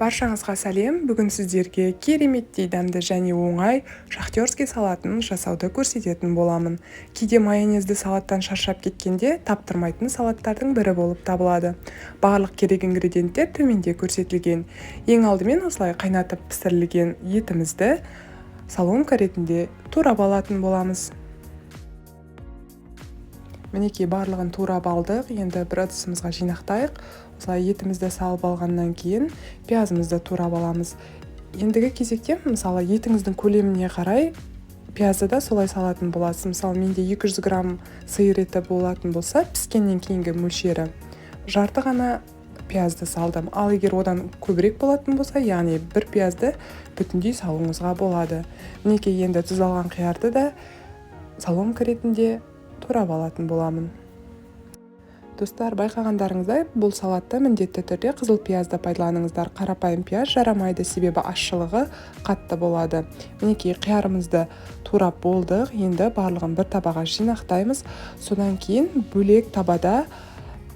Баршаңызға сәлем. Бүгін сіздерге кереметтей дәмді және оңай шахтерский салатын жасауды көрсететін боламын. Кейде майонезді салаттан шаршап кеткенде таптырмайтын салаттардың бірі болып табылады. Барлық керек ингредиенттер төменде көрсетілген. Ең алдымен осылай қайнатып пісірілген етімізді соломка ретінде турап алатын боламыз. Мінекей барлығын турап алдық. Енді бір ыдысымызға жинақтайық. Осылай етімізді салып алғаннан кейін пиязымызды турап аламыз. Ендігі кезекте мысалы етіңіздің көлеміне қарай пиязды да солай салатын боласыз. Мысалы менде 200 грамм сиыр еті болатын болса, піскеннен кейінгі мөлшері жарты ғана пиязды салдым. Ал егер одан көбірек болатын болса, яғни бір пиязды бүтіндей салуыңызға болады. Мінекей енді тұздалған қиярды да соломка ретінде турап алатын боламын. Достар, байқағандарыңыздай, бұл салатта міндетті түрде қызыл пиязды пайдаланыңыздар. Қарапайым пияз жарамайды, себебі ащылығы қатты болады. Мінекей қиярымызды турап болдық. Енді барлығын бір табаға жинақтаймыз. Содан кейін бөлек табада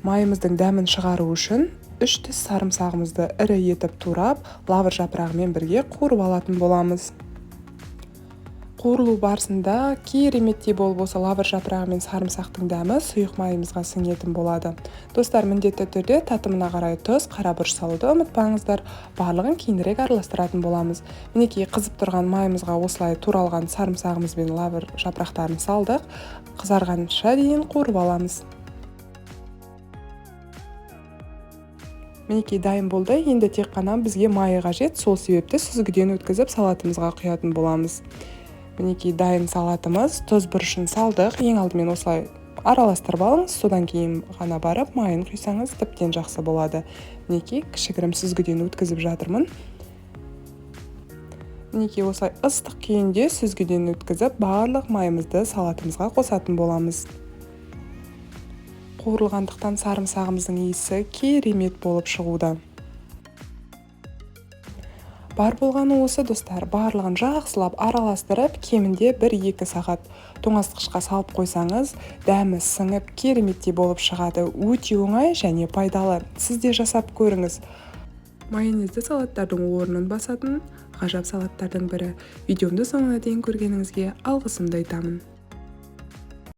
майымыздың дәмін шығару үшін 3 тіс сарымсағымызды ірі етіп турап, лавр жапырағымен бірге қуырып алатын боламыз. Қуырылу барысында кереметтей болып болса лавр жапырағы мен сарымсақтың дәмі сұйық майымызға сіңетін болады. Достар, міндетті түрде татымына қарай тұз, қара бұрыш салуды ұмытпаңыздар. Барлығын кейінірек араластыратын боламыз. Мінекей қызып тұрған майымызға осылай туралған сарымсағымыз бен лавр жапырақтарын салдық. Қызарғанша дейін қуырып аламыз. Мінекей дайын болды. Енді тек қана бізге майы қажет. Сол себепті сүзгіден өткізіп салатымызға құятын боламыз. Мінекей дайын салатымыз, тұз бұрышын салдық. Ең алдымен осылай араластырып алыңыз, содан кейін ғана барып майын құйсаңыз тіптен жақсы болады. Мінекей кішігірім сүзгіден өткізіп жатырмын. Мінекей осылай ыстық күйінде сүзгіден өткізіп барлық майымызды салатымызға қосатын боламыз. Қуырылғандықтан сарымсағымыздың иісі керемет болып шығуда. Бар болғаны осы, достар, барлығын жақсылап араластырып, кемінде 1-2 сағат тоңазытқышқа салып қойсаңыз, дәмі сіңіп кереметтей болып шығады. Өте оңай және пайдалы. Сіз де жасап көріңіз. Майонезді салаттардың орнын басатын ғажап салаттардың бірі. Видеомды соңына дейін көргеніңізге алғысымды айтамын.